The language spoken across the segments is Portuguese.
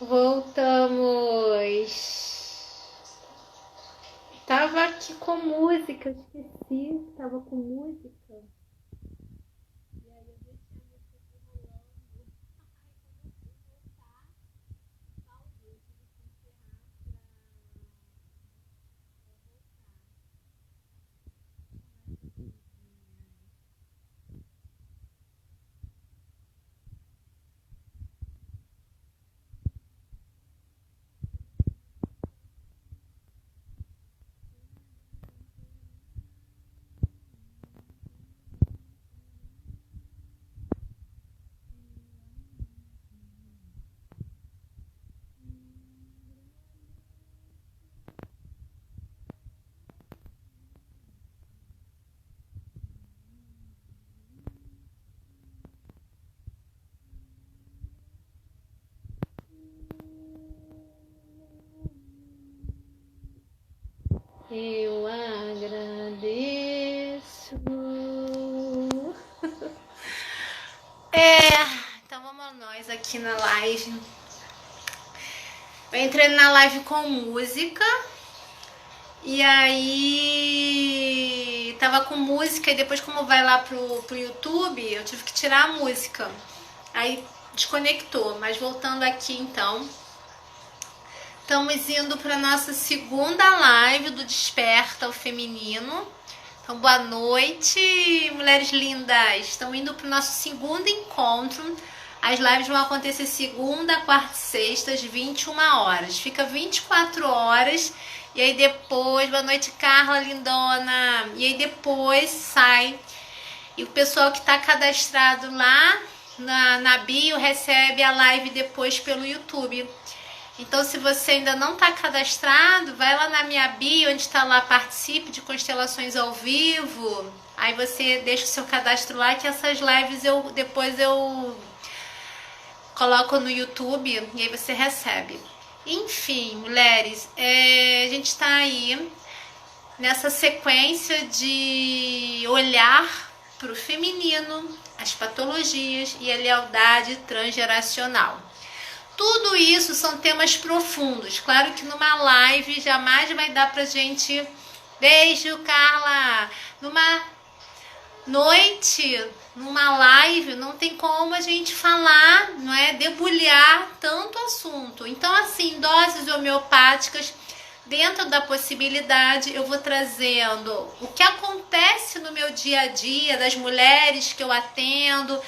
Voltamos. Tava aqui com música, esqueci. Tava com música. E aí eu deixei a música aqui rolando. Aí quando eu fui voltar, salvou. Eu tive que encerrar pra voltar. Eu agradeço. Então vamos nós aqui na live. Eu entrei na live com música. E aí tava com música e depois como vai lá pro YouTube, eu tive que tirar a música. Aí desconectou, mas voltando aqui então. Estamos indo para nossa segunda live do Desperta o Feminino. Então, boa noite, mulheres lindas. Estamos indo para o nosso segundo encontro. As lives vão acontecer segunda, quarta e sexta, às 21 horas. Fica 24 horas. E aí depois, boa noite, Carla, lindona. E aí depois sai. E o pessoal que está cadastrado lá na bio recebe a live depois pelo YouTube. Então, se você ainda não está cadastrado, vai lá na minha bio, onde está lá, participe de constelações ao vivo. Aí você deixa o seu cadastro lá, que essas lives depois eu coloco no YouTube e aí você recebe. Enfim, mulheres, a gente está aí nessa sequência de olhar para o feminino, as patologias e a lealdade transgeracional. Tudo isso são temas profundos. Claro que numa live jamais vai dar pra gente... Beijo, Carla! Numa noite, numa live, não tem como a gente falar, não é? Debulhar tanto assunto. Então, assim, doses homeopáticas, dentro da possibilidade, eu vou trazendo o que acontece no meu dia a dia, das mulheres que eu atendo,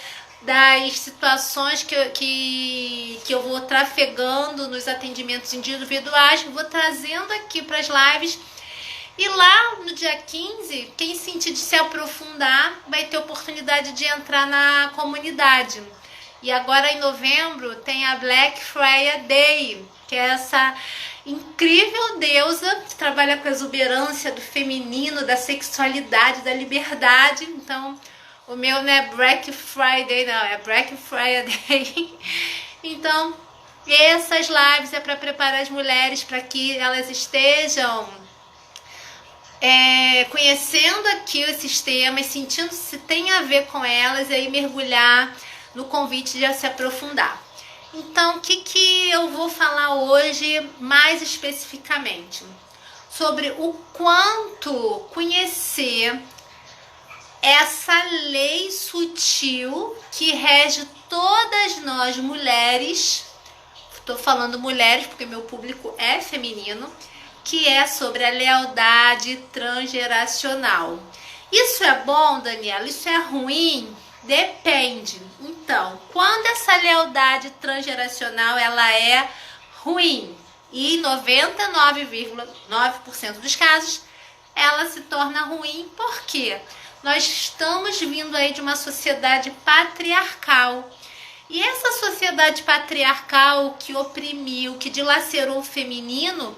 das situações que eu vou trafegando nos atendimentos individuais, vou trazendo aqui para as lives. E lá no dia 15, quem sentir de se aprofundar vai ter oportunidade de entrar na comunidade. E agora em novembro tem a Black Freya Day, que é essa incrível deusa que trabalha com a exuberância do feminino, da sexualidade, da liberdade. Então, o meu não é Black Friday, não, é Black Freya Day. Então, essas lives é para preparar as mulheres para que elas estejam conhecendo aqui os sistemas, sentindo se tem a ver com elas, e aí mergulhar no convite de se aprofundar. Então, o que eu vou falar hoje mais especificamente? Sobre o quanto conhecer essa lei sutil que rege todas nós mulheres, estou falando mulheres porque meu público é feminino, que é sobre a lealdade transgeracional. Isso é bom, Daniela? Isso é ruim? Depende. Então, quando essa lealdade transgeracional ela é ruim, e em 99,9% dos casos ela se torna ruim, por quê? Nós estamos vindo aí de uma sociedade patriarcal. E essa sociedade patriarcal que oprimiu, que dilacerou o feminino,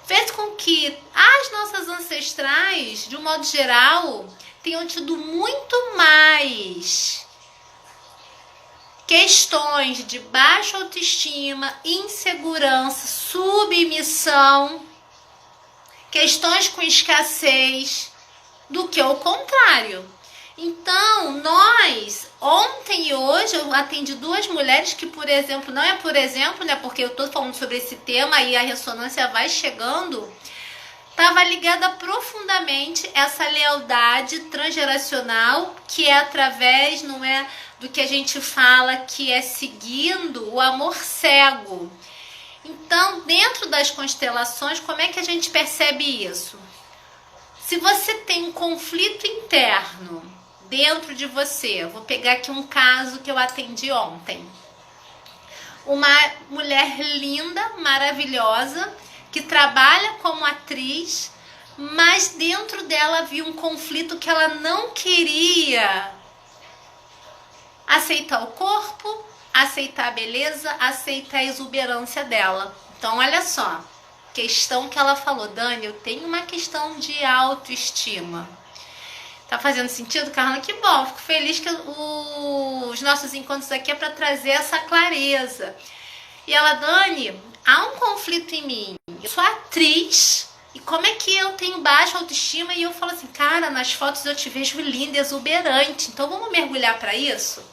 fez com que as nossas ancestrais, de um modo geral, tenham tido muito mais questões de baixa autoestima, insegurança, submissão, questões com escassez, do que o contrário. Então, nós Ontem e hoje eu atendi 2 mulheres que, por exemplo, não é por exemplo, né, porque eu tô falando sobre esse tema e a ressonância vai chegando, estava ligada profundamente essa lealdade transgeracional, que é através, não é, do que a gente fala que é seguindo o amor cego. Então, dentro das constelações, como é que a gente percebe isso? Se você tem um conflito interno dentro de você, vou pegar aqui um caso que eu atendi ontem. Uma mulher linda, maravilhosa, que trabalha como atriz, mas dentro dela havia um conflito que ela não queria aceitar o corpo, aceitar a beleza, aceitar a exuberância dela. Então, olha só, questão que ela falou: Dani, eu tenho uma questão de autoestima. Tá fazendo sentido, Carla? Que bom, fico feliz que os nossos encontros aqui é para trazer essa clareza. E ela: Dani, há um conflito em mim. Eu sou atriz e como é que eu tenho baixa autoestima? E eu falo assim: cara, nas fotos eu te vejo linda, exuberante. Então vamos mergulhar para isso?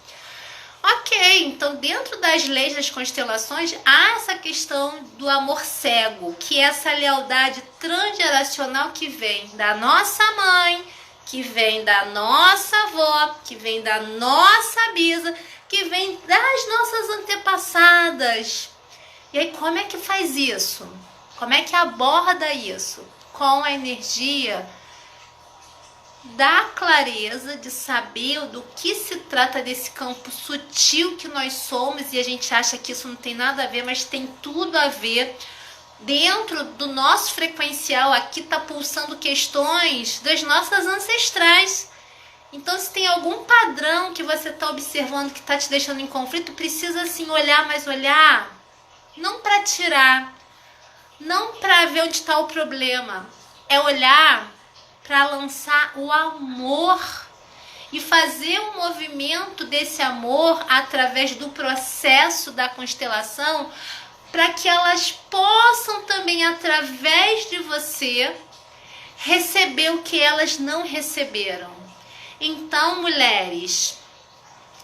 Ok, então dentro das leis das constelações há essa questão do amor cego, que é essa lealdade transgeracional que vem da nossa mãe, que vem da nossa avó, que vem da nossa bisa, que vem das nossas antepassadas. E aí, como é que faz isso? Como é que aborda isso? Com a energia da clareza de saber do que se trata desse campo sutil que nós somos, e a gente acha que isso não tem nada a ver, mas tem tudo a ver. Dentro do nosso frequencial aqui está pulsando questões das nossas ancestrais. Então, se tem algum padrão que você está observando que está te deixando em conflito, precisa assim olhar, mas olhar não para tirar, não para ver onde está o problema, é olhar para lançar o amor e fazer um movimento desse amor através do processo da constelação, para que elas possam também, através de você, receber o que elas não receberam. Então, mulheres,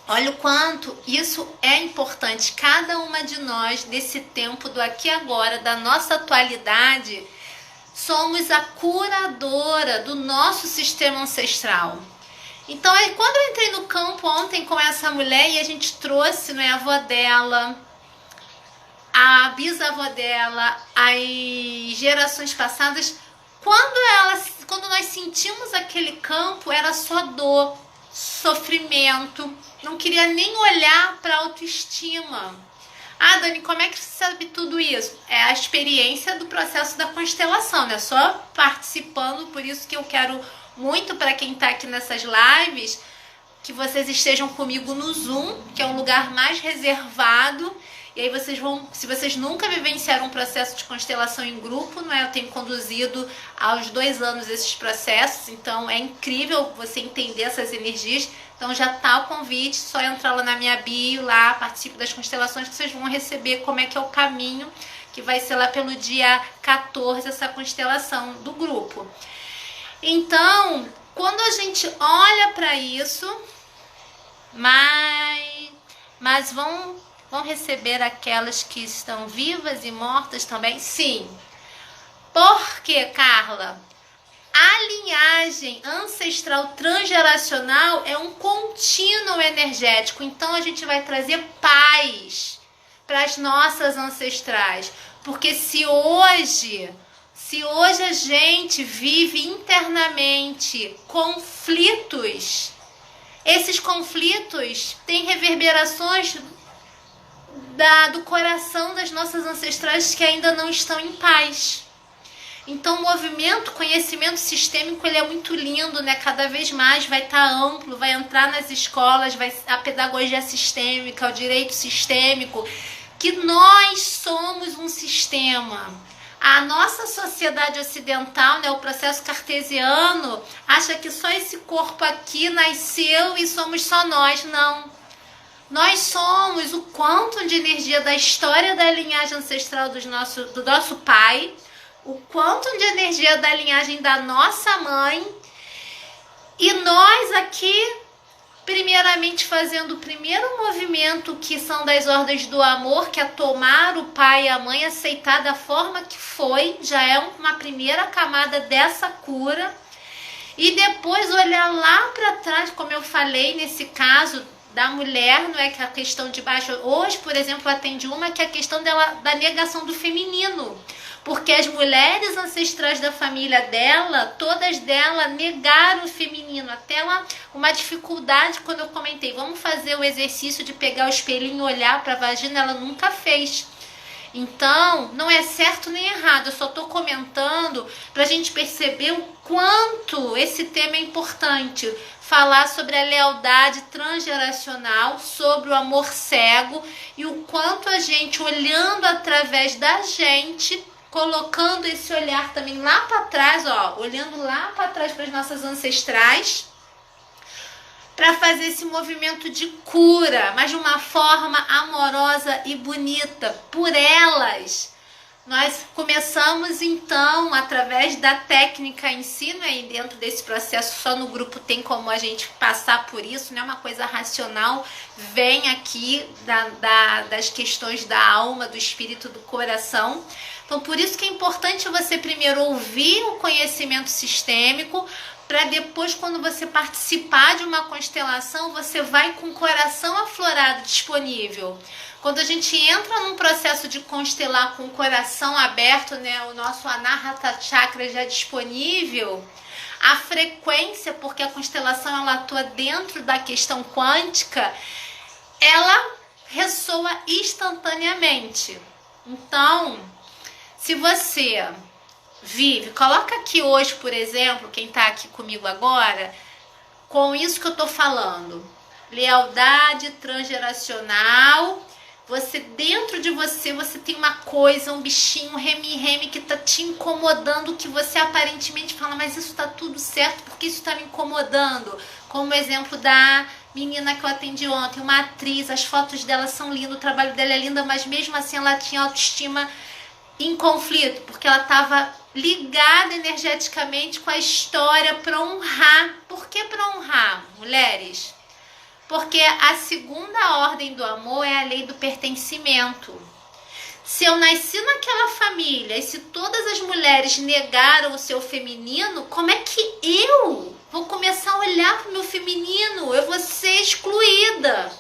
olha o quanto isso é importante. Cada uma de nós, desse tempo do aqui e agora, da nossa atualidade, somos a curadora do nosso sistema ancestral. Então, aí, quando eu entrei no campo ontem com essa mulher e a gente trouxe, né, a avó dela, a bisavó dela, as gerações passadas, quando nós sentimos aquele campo, era só dor, sofrimento, não queria nem olhar para a autoestima. Ah, Dani, como é que você sabe tudo isso? É a experiência do processo da constelação, né? Só participando, por isso que eu quero muito, para quem está aqui nessas lives, que vocês estejam comigo no Zoom, que é um lugar mais reservado. E aí vocês vão, se vocês nunca vivenciaram um processo de constelação em grupo, não é? Eu tenho conduzido aos 2 anos esses processos, então é incrível você entender essas energias. Então já tá o convite, só entrar lá na minha bio, lá, participe das constelações, que vocês vão receber como é que é o caminho, que vai ser lá pelo dia 14, essa constelação do grupo. Então, quando a gente olha para isso, mas vão receber aquelas que estão vivas e mortas também? Sim. Por quê, Carla? A linhagem ancestral transgeracional é um contínuo energético. Então, a gente vai trazer paz para as nossas ancestrais. Porque se hoje a gente vive internamente conflitos, esses conflitos têm reverberações do coração das nossas ancestrais que ainda não estão em paz. Então, o movimento conhecimento sistêmico, ele é muito lindo, né? Cada vez mais vai estar amplo, vai entrar nas escolas, a pedagogia sistêmica, o direito sistêmico, que nós somos um sistema. A nossa sociedade ocidental, né, o processo cartesiano, acha que só esse corpo aqui nasceu e somos só nós. Não. Nós somos o quantum de energia da história da linhagem ancestral do nosso pai, o quantum de energia da linhagem da nossa mãe, e nós aqui, primeiramente, primeiramente fazendo o primeiro movimento, que são das ordens do amor, que é tomar o pai e a mãe, aceitar da forma que foi, já é uma primeira camada dessa cura. E depois olhar lá para trás, como eu falei nesse caso da mulher, não é que a questão de baixo. Hoje, por exemplo, eu atendi uma que é a questão dela, da negação do feminino. Porque as mulheres ancestrais da família dela, todas delas negaram o feminino. Até ela, uma dificuldade quando eu comentei, vamos fazer o exercício de pegar o espelhinho e olhar para a vagina, ela nunca fez. Então, não é certo nem errado, eu só estou comentando para a gente perceber o quanto esse tema é importante. Falar sobre a lealdade transgeracional, sobre o amor cego e o quanto a gente, olhando através da gente, colocando esse olhar também lá para trás, ó, olhando lá para trás para as nossas ancestrais, para fazer esse movimento de cura, mas de uma forma amorosa e bonita, por elas. Nós começamos então, através da técnica em si, né, e dentro desse processo, só no grupo tem como a gente passar por isso, não é uma coisa racional, vem aqui das questões da alma, do espírito, do coração. Então, por isso que é importante você primeiro ouvir o conhecimento sistêmico, para depois, quando você participar de uma constelação, você vai com o coração aflorado, disponível. Quando a gente entra num processo de constelar com o coração aberto, né, o nosso Anahata Chakra já disponível, a frequência, porque a constelação ela atua dentro da questão quântica, ela ressoa instantaneamente. Então, se você vive, coloca aqui hoje, por exemplo, quem está aqui comigo agora, com isso que eu estou falando, lealdade transgeracional, você, dentro de você, você tem uma coisa, um bichinho, um reme-reme que está te incomodando, que você aparentemente fala, mas isso está tudo certo, porque isso está me incomodando? Como o exemplo da menina que eu atendi ontem, uma atriz, as fotos dela são lindas, o trabalho dela é lindo, mas mesmo assim ela tinha autoestima em conflito, porque ela estava ligada energeticamente com a história para honrar. Por que para honrar, mulheres? Porque a segunda ordem do amor é a lei do pertencimento. Se eu nasci naquela família e se todas as mulheres negaram o seu feminino, como é que eu vou começar a olhar para o meu feminino? Eu vou ser excluída.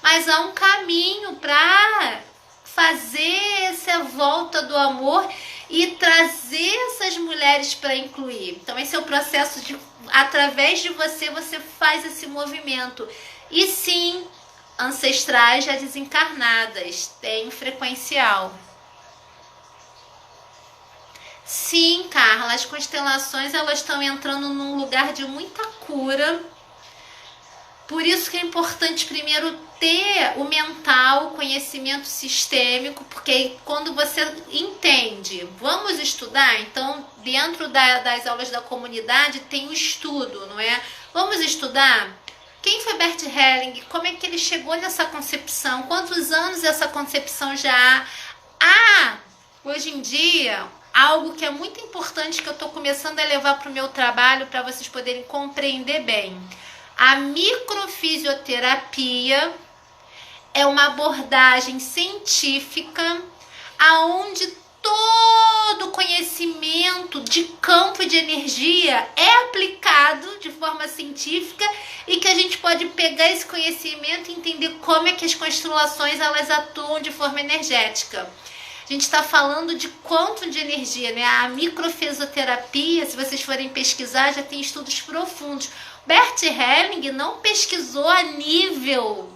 Mas há um caminho para fazer essa volta do amor e trazer essas mulheres para incluir. Então esse é o processo de, através de você, você faz esse movimento. E sim, ancestrais já desencarnadas têm frequencial. Sim, Carla, as constelações elas estão entrando num lugar de muita cura. Por isso que é importante primeiro ter o mental, o conhecimento sistêmico, porque quando você entende, vamos estudar, então dentro das aulas da comunidade tem o estudo, não é? Vamos estudar? Quem foi Bert Helling? Como é que ele chegou nessa concepção? Quantos anos essa concepção já há? Hoje em dia, algo que é muito importante que eu estou começando a levar para o meu trabalho para vocês poderem compreender bem. A microfisioterapia é uma abordagem científica aonde todo conhecimento de campo de energia é aplicado de forma científica e que a gente pode pegar esse conhecimento e entender como é que as constelações elas atuam de forma energética. A gente está falando de quanto de energia, né? A microfisioterapia, se vocês forem pesquisar, já tem estudos profundos. Bert Helling não pesquisou a nível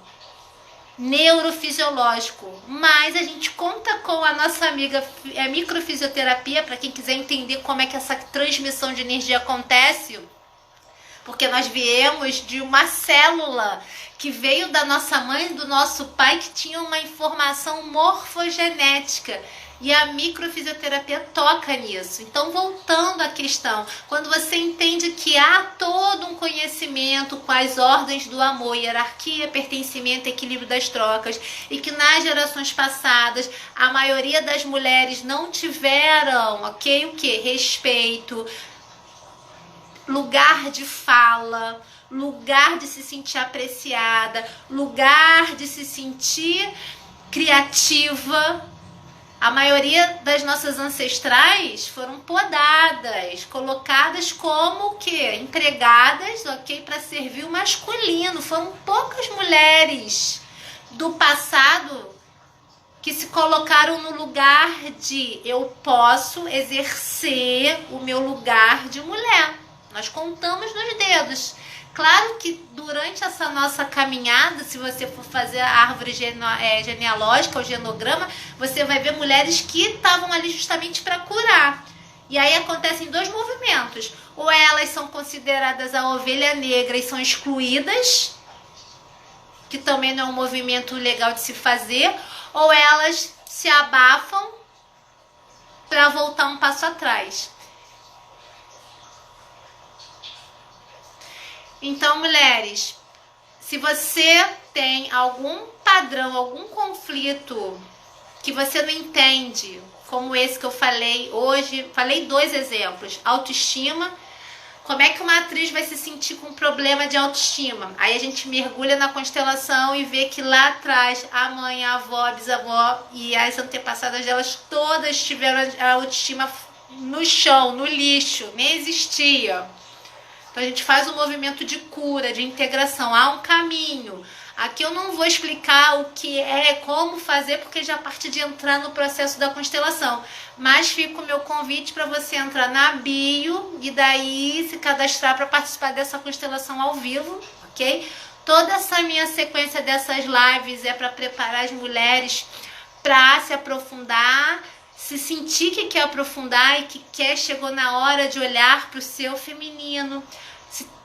neurofisiológico, mas a gente conta com a nossa amiga a microfisioterapia para quem quiser entender como é que essa transmissão de energia acontece, porque nós viemos de uma célula que veio da nossa mãe e do nosso pai que tinha uma informação morfogenética. E a microfisioterapia toca nisso. Então, voltando à questão, quando você entende que há todo um conhecimento com as ordens do amor, hierarquia, pertencimento, equilíbrio das trocas, e que nas gerações passadas a maioria das mulheres não tiveram, ok, o que? Respeito, lugar de fala, lugar de se sentir apreciada, lugar de se sentir criativa. A maioria das nossas ancestrais foram podadas, colocadas como o quê? Empregadas, ok? Para servir o masculino. Foram poucas mulheres do passado que se colocaram no lugar de eu posso exercer o meu lugar de mulher. Nós contamos nos dedos. Claro que durante essa nossa caminhada, se você for fazer a árvore genealógica, o genograma, você vai ver mulheres que estavam ali justamente para curar. E aí acontecem dois movimentos. Ou elas são consideradas a ovelha negra e são excluídas, que também não é um movimento legal de se fazer, ou elas se abafam para voltar um passo atrás. Então, mulheres, se você tem algum padrão, algum conflito que você não entende, como esse que eu falei hoje, falei 2 exemplos, autoestima, como é que uma atriz vai se sentir com problema de autoestima? Aí a gente mergulha na constelação e vê que lá atrás a mãe, a avó, a bisavó e as antepassadas delas todas tiveram a autoestima no chão, no lixo, nem existia. Então a gente faz um movimento de cura, de integração. Há um caminho. Aqui eu não vou explicar o que é, como fazer, porque já parte de entrar no processo da constelação. Mas fica o meu convite para você entrar na bio e daí se cadastrar para participar dessa constelação ao vivo, ok? Toda essa minha sequência dessas lives é para preparar as mulheres para se aprofundar, se sentir que quer aprofundar e que quer, chegou na hora de olhar para o seu feminino.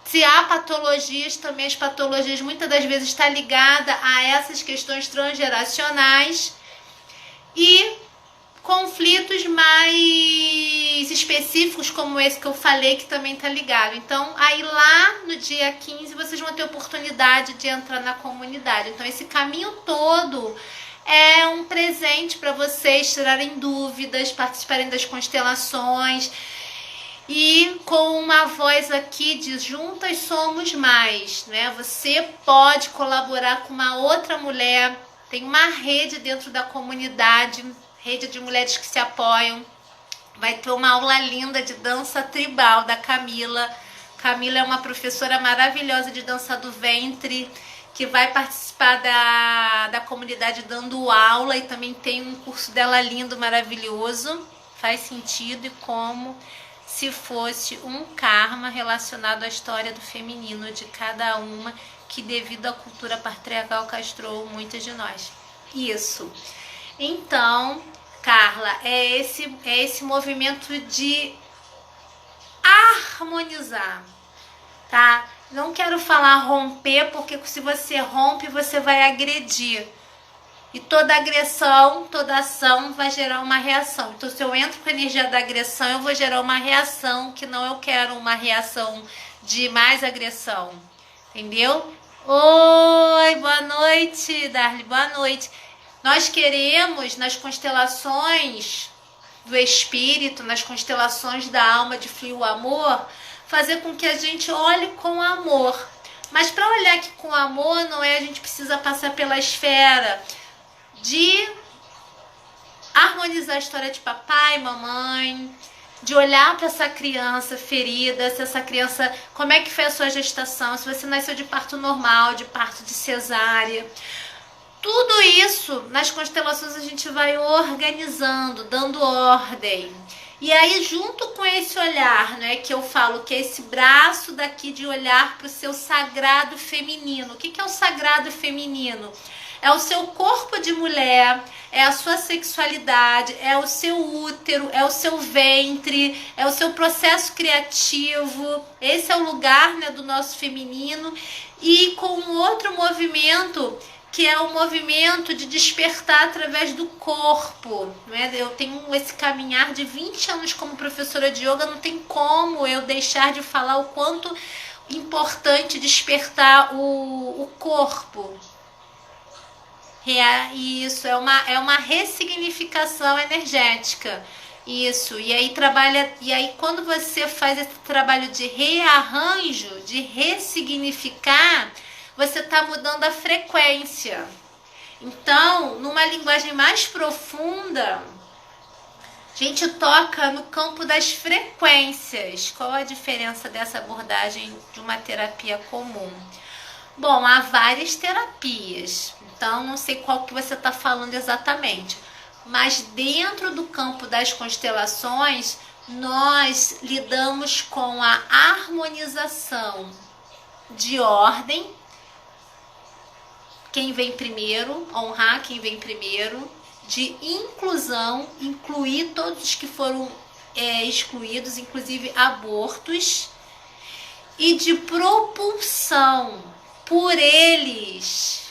Se há patologias, também as patologias muitas das vezes estão ligadas a essas questões transgeracionais e conflitos mais específicos como esse que eu falei, que também está ligado. Então, aí lá no dia 15 vocês vão ter oportunidade de entrar na comunidade. Então, esse caminho todo é um presente para vocês tirarem dúvidas, participarem das constelações e com uma voz aqui de juntas somos mais, né? Você pode colaborar com uma outra mulher, tem uma rede dentro da comunidade, rede de mulheres que se apoiam. Vai ter uma aula linda de dança tribal da Camila. Camila é uma professora maravilhosa de dança do ventre, que vai participar da comunidade dando aula, e também tem um curso dela lindo, maravilhoso. Faz sentido e como se fosse um karma relacionado à história do feminino de cada uma, que devido à cultura patriarcal castrou muitas de nós. Isso. Então, Carla, é esse movimento de harmonizar, tá? Não quero falar romper, porque se você rompe, você vai agredir. E toda agressão, toda ação vai gerar uma reação. Então, se eu entro com a energia da agressão, eu vou gerar uma reação que não eu quero, uma reação de mais agressão. Entendeu? Oi, boa noite, Darly, boa noite. Nós queremos, nas constelações do espírito, nas constelações da alma de fluir o amor, fazer com que a gente olhe com amor. Mas para olhar aqui com amor, não é a gente precisa passar pela esfera de harmonizar a história de papai, mamãe, de olhar para essa criança ferida, se essa criança, como é que foi a sua gestação, se você nasceu de parto normal, de parto de cesárea. Tudo isso, nas constelações, a gente vai organizando, dando ordem. E aí, junto com esse olhar, né, que eu falo que é esse braço daqui de olhar para o seu sagrado feminino. O que é o sagrado feminino? É o seu corpo de mulher, é a sua sexualidade, é o seu útero, é o seu ventre, é o seu processo criativo. Esse é o lugar, né, do nosso feminino. E com um outro movimento, que é o movimento de despertar através do corpo, né? Eu tenho esse caminhar de 20 anos como professora de yoga, não tem como eu deixar de falar o quanto importante despertar o corpo. Isso é uma ressignificação energética. Isso, e aí trabalha, e aí quando você faz esse trabalho de rearranjo, de ressignificar, você está mudando a frequência. Então, numa linguagem mais profunda, a gente toca no campo das frequências. Qual a diferença dessa abordagem de uma terapia comum? Bom, há várias terapias, então não sei qual que você está falando exatamente. Mas dentro do campo das constelações, nós lidamos com a harmonização de ordem. Quem vem primeiro, honrar quem vem primeiro, de inclusão, incluir todos os que foram excluídos, inclusive abortos, e de propulsão. Por eles,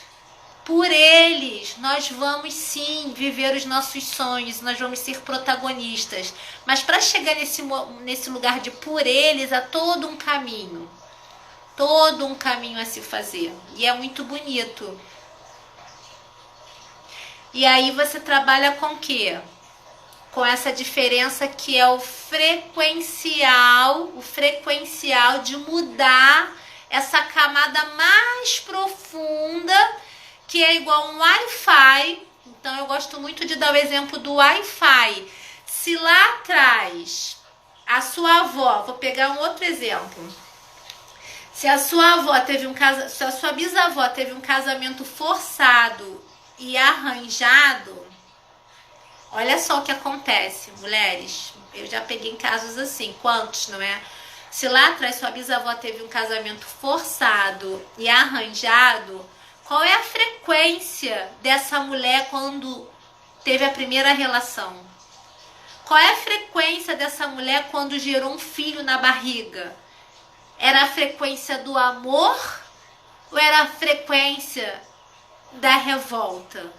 nós vamos sim viver os nossos sonhos, nós vamos ser protagonistas. Mas para chegar nesse lugar de por eles, há todo um caminho a se fazer. E é muito bonito. E aí você trabalha com o quê? Com essa diferença que é o frequencial de mudar essa camada mais profunda, que é igual um Wi-Fi. Então eu gosto muito de dar o exemplo do Wi-Fi. Se lá atrás a sua avó, vou pegar um outro exemplo. Se a sua avó se a sua bisavó teve um casamento forçado e arranjado, olha só o que acontece, mulheres. Eu já peguei casos assim, quantos, não é? Se lá atrás sua bisavó teve um casamento forçado e arranjado, qual é a frequência dessa mulher quando teve a primeira relação? Qual é a frequência dessa mulher quando gerou um filho na barriga? Era a frequência do amor ou era a frequência da revolta?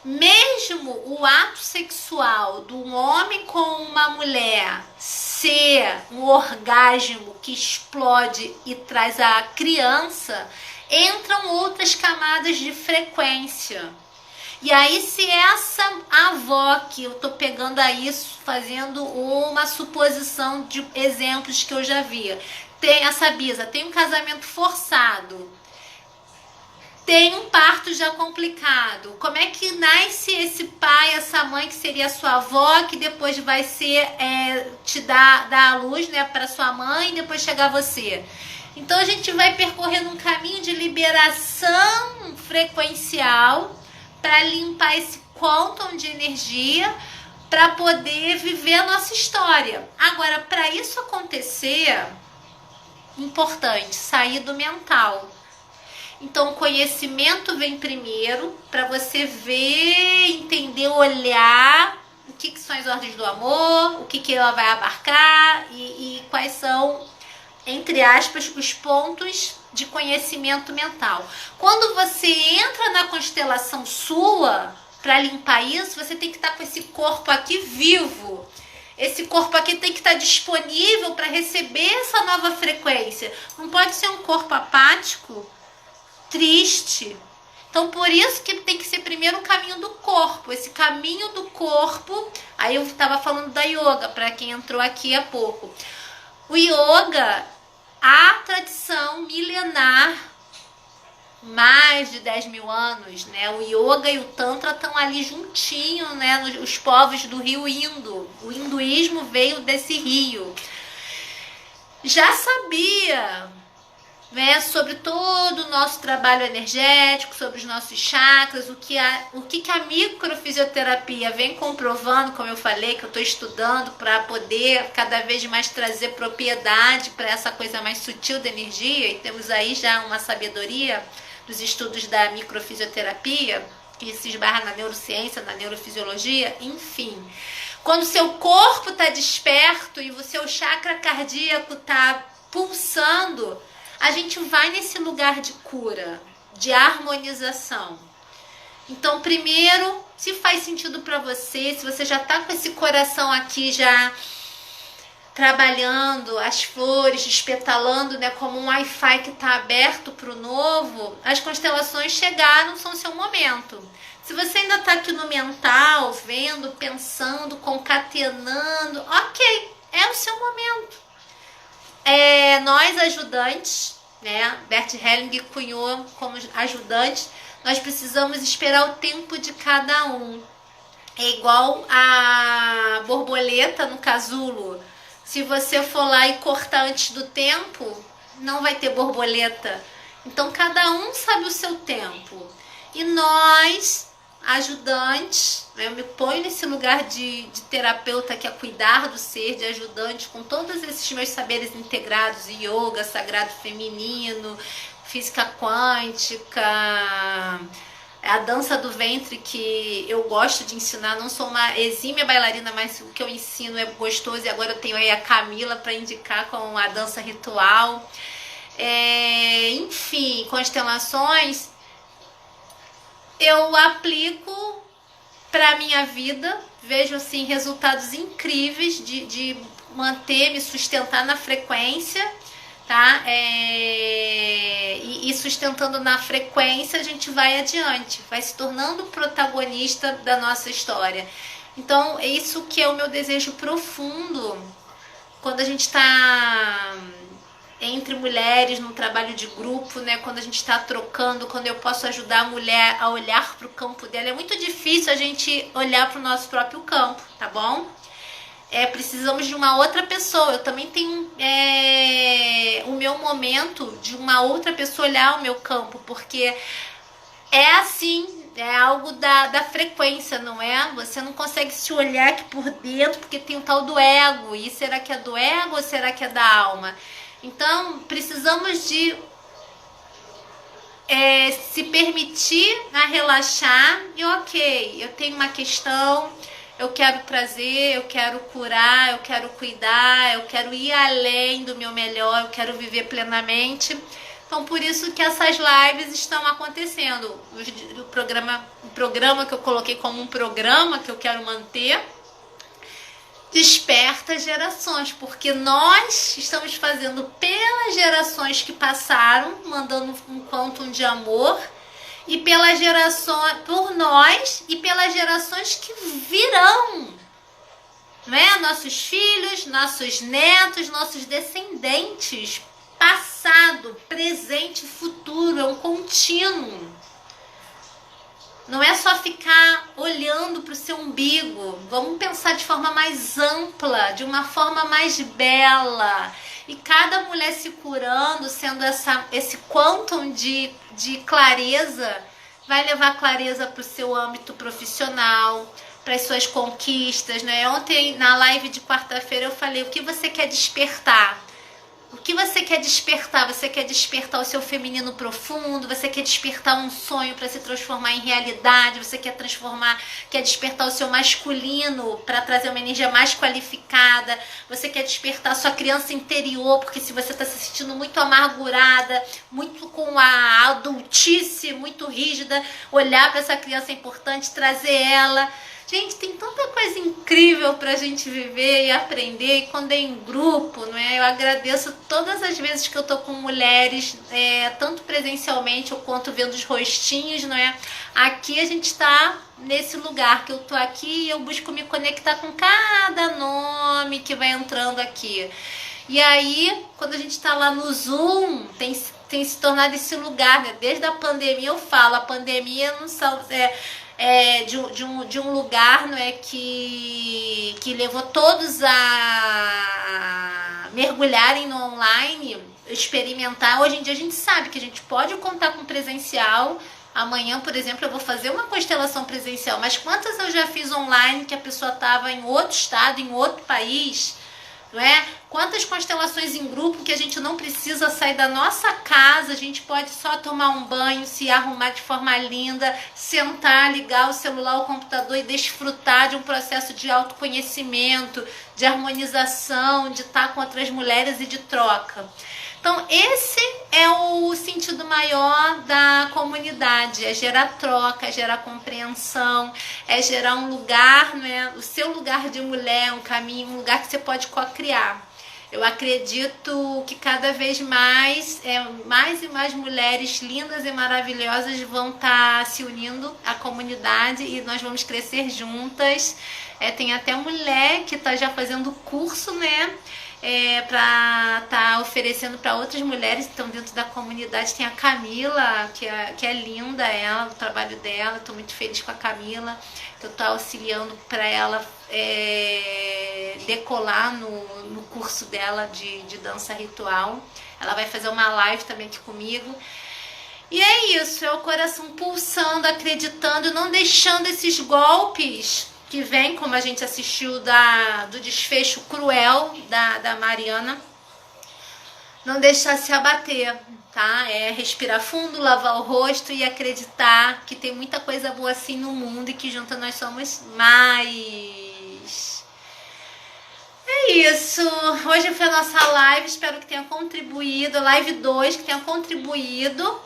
Mesmo o ato sexual de um homem com uma mulher ser um orgasmo que explode e traz a criança, entram outras camadas de frequência. E aí, se essa avó, que eu tô pegando aí, fazendo uma suposição de exemplos que eu já vi, tem essa bisa, tem um casamento forçado, tem um parto já complicado. Como é que nasce esse pai, essa mãe que seria a sua avó, que depois vai ser te dar a luz, né, para sua mãe e depois chegar a você? Então a gente vai percorrendo um caminho de liberação frequencial para limpar esse quantum de energia para poder viver a nossa história. Agora, para isso acontecer, importante sair do mental. Então, o conhecimento vem primeiro para você ver, entender, olhar o que são as ordens do amor, o que ela vai abarcar e quais são, entre aspas, os pontos de conhecimento mental. Quando você entra na constelação sua, para limpar isso, você tem que estar com esse corpo aqui vivo. Esse corpo aqui tem que estar disponível para receber essa nova frequência. Não pode ser um corpo apático, triste. Então, por isso que tem que ser primeiro o caminho do corpo. Esse caminho do corpo, aí eu estava falando da yoga, para quem entrou aqui há pouco. O yoga, a tradição milenar, mais de 10 mil anos, né? O yoga e o tantra estão ali juntinho, né? Os povos do rio Indo. O hinduísmo veio desse rio. Já sabia, né, sobre todo o nosso trabalho energético, sobre os nossos chakras, o que a microfisioterapia vem comprovando, como eu falei, que eu estou estudando para poder cada vez mais trazer propriedade para essa coisa mais sutil da energia, e temos aí já uma sabedoria dos estudos da microfisioterapia, que se esbarra na neurociência, na neurofisiologia, enfim. Quando o seu corpo está desperto e o seu chakra cardíaco está pulsando, a gente vai nesse lugar de cura, de harmonização. Então, primeiro, se faz sentido para você, se você já está com esse coração aqui já trabalhando as flores, despetalando, né, como um Wi-Fi que está aberto para o novo, as constelações chegaram, são seu momento. Se você ainda está aqui no mental, vendo, pensando, concatenando, ok, é o seu momento. Nós ajudantes, né, Bert Helling cunhou como ajudantes, nós precisamos esperar o tempo de cada um. É igual a borboleta no casulo. Se você for lá e cortar antes do tempo, não vai ter borboleta. Então cada um sabe o seu tempo. E nós, ajudantes, eu me ponho nesse lugar de terapeuta que é cuidar do ser, de ajudante, com todos esses meus saberes integrados, yoga, sagrado feminino, física quântica, a dança do ventre, que eu gosto de ensinar. Não sou uma exímia bailarina, mas o que eu ensino é gostoso, e agora eu tenho aí a Camila para indicar com a dança ritual. Enfim, constelações eu aplico para minha vida, vejo assim resultados incríveis de manter, me sustentar na frequência, tá? E sustentando na frequência, a gente vai adiante, vai se tornando protagonista da nossa história. Então, é isso que é o meu desejo profundo quando a gente está entre mulheres no trabalho de grupo, né? Quando a gente está trocando, quando eu posso ajudar a mulher a olhar para o campo dela. É muito difícil a gente olhar para o nosso próprio campo, tá bom? Precisamos de uma outra pessoa. Eu também tenho o meu momento de uma outra pessoa olhar o meu campo, porque é assim, é algo da frequência, não é? Você não consegue se olhar aqui por dentro porque tem o tal do ego. E será que é do ego ou será que é da alma? Então, precisamos de se permitir a relaxar e ok, eu tenho uma questão, eu quero prazer, eu quero curar, eu quero cuidar, eu quero ir além do meu melhor, eu quero viver plenamente. Então, por isso que essas lives estão acontecendo. O programa que eu coloquei como um programa que eu quero manter, desperta gerações, porque nós estamos fazendo pelas gerações que passaram, mandando um quantum de amor, e pelas gerações, por nós e pelas gerações que virão, não é? Nossos filhos, nossos netos, nossos descendentes, passado, presente, futuro, é um contínuo. Não é só ficar olhando para o seu umbigo. Vamos pensar de forma mais ampla, de uma forma mais bela. E cada mulher se curando, sendo esse quantum de clareza, vai levar clareza para o seu âmbito profissional, para as suas conquistas, né? Ontem, na live de quarta-feira, eu falei: o que você quer despertar? O que você quer despertar? Você quer despertar o seu feminino profundo? Você quer despertar um sonho para se transformar em realidade? Você quer despertar o seu masculino para trazer uma energia mais qualificada? Você quer despertar a sua criança interior? Porque se você está se sentindo muito amargurada, muito com a adultice, muito rígida, olhar para essa criança é importante, trazer ela. Gente, tem tanta coisa incrível pra gente viver e aprender, e quando é em grupo, não é? Eu agradeço todas as vezes que eu tô com mulheres, tanto presencialmente quanto vendo os rostinhos, não é? Aqui a gente tá nesse lugar que eu tô aqui e eu busco me conectar com cada nome que vai entrando aqui. E aí, quando a gente tá lá no Zoom, tem se tornado esse lugar, né? Desde a pandemia eu falo, a pandemia não são... de um lugar, não é, que levou todos a mergulharem no online, experimentar. Hoje em dia a gente sabe que a gente pode contar com presencial. Amanhã, por exemplo, eu vou fazer uma constelação presencial, mas quantas eu já fiz online que a pessoa estava em outro estado, em outro país, não é? Quantas constelações em grupo que a gente não precisa sair da nossa casa, a gente pode só tomar um banho, se arrumar de forma linda, sentar, ligar o celular, o computador e desfrutar de um processo de autoconhecimento, de harmonização, de estar com outras mulheres e de troca. Então esse é o sentido maior da comunidade, é gerar troca, é gerar compreensão, é gerar um lugar, né, o seu lugar de mulher, um caminho, um lugar que você pode co-criar. Eu acredito que cada vez mais e mais mulheres lindas e maravilhosas vão estar se unindo à comunidade e nós vamos crescer juntas. Tem até mulher que está já fazendo curso, né? Para estar oferecendo para outras mulheres que estão dentro da comunidade. Tem a Camila, que é linda, o trabalho dela. Estou muito feliz com a Camila, que eu estou auxiliando para ela decolar no curso dela de dança ritual. Ela vai fazer uma live também aqui comigo. E é isso, é o coração pulsando, acreditando, não deixando esses golpes que vem, como a gente assistiu do desfecho cruel da Mariana, não deixar se abater, tá? Respirar fundo, lavar o rosto e acreditar que tem muita coisa boa assim no mundo e que juntas nós somos mais. É isso, hoje foi a nossa live, espero que tenha contribuído, live 2, que tenha contribuído.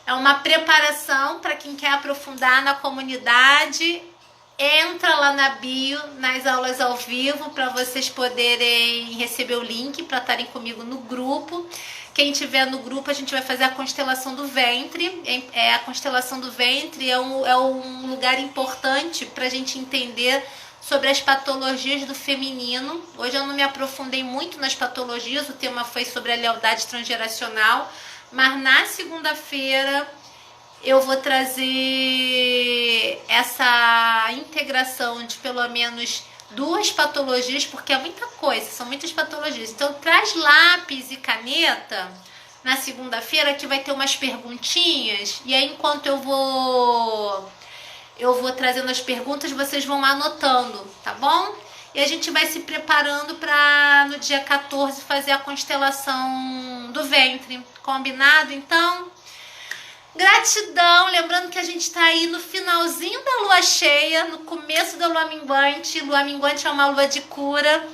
É uma preparação para quem quer aprofundar na comunidade. Entra lá na bio, nas aulas ao vivo, para vocês poderem receber o link para estarem comigo no grupo. Quem tiver no grupo, a gente vai fazer a constelação do ventre. A constelação do ventre é um lugar importante para a gente entender sobre as patologias do feminino. Hoje eu não me aprofundei muito nas patologias, o tema foi sobre a lealdade transgeracional, mas na segunda-feira eu vou trazer essa integração de pelo menos 2 patologias, porque é muita coisa, são muitas patologias. Então traz lápis e caneta na segunda-feira, que vai ter umas perguntinhas, e aí enquanto eu vou trazendo as perguntas, vocês vão anotando, tá bom? E a gente vai se preparando para no dia 14 fazer a constelação do ventre. Combinado, então? Gratidão, lembrando que a gente está aí no finalzinho da lua cheia, no começo da lua minguante. Lua minguante é uma lua de cura.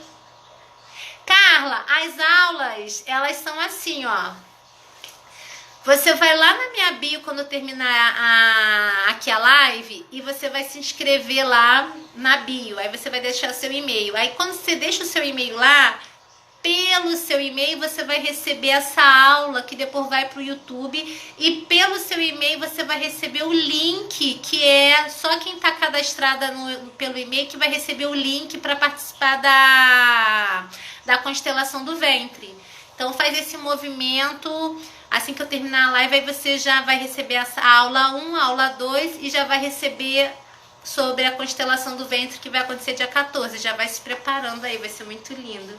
Carla, as aulas, elas são assim, ó. Você vai lá na minha bio quando terminar aqui a live e você vai se inscrever lá na bio. Aí você vai deixar seu e-mail. Aí quando você deixa o seu e-mail lá, pelo seu e-mail você vai receber essa aula que depois vai para o YouTube, e pelo seu e-mail você vai receber o link, que é só quem está cadastrada pelo e-mail que vai receber o link para participar da constelação do ventre. Então faz esse movimento, assim que eu terminar a live, aí você já vai receber essa aula 1, aula 2 e já vai receber sobre a constelação do ventre que vai acontecer dia 14. Já vai se preparando aí, vai ser muito lindo.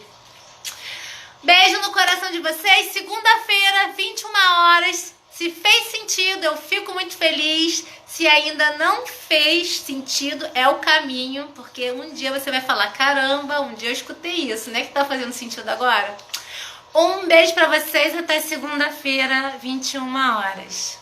Beijo no coração de vocês. Segunda-feira, 21 horas. Se fez sentido, eu fico muito feliz. Se ainda não fez sentido, é o caminho. Porque um dia você vai falar, caramba, um dia eu escutei isso, né? Que tá fazendo sentido agora? Um beijo pra vocês. Até segunda-feira, 21 horas.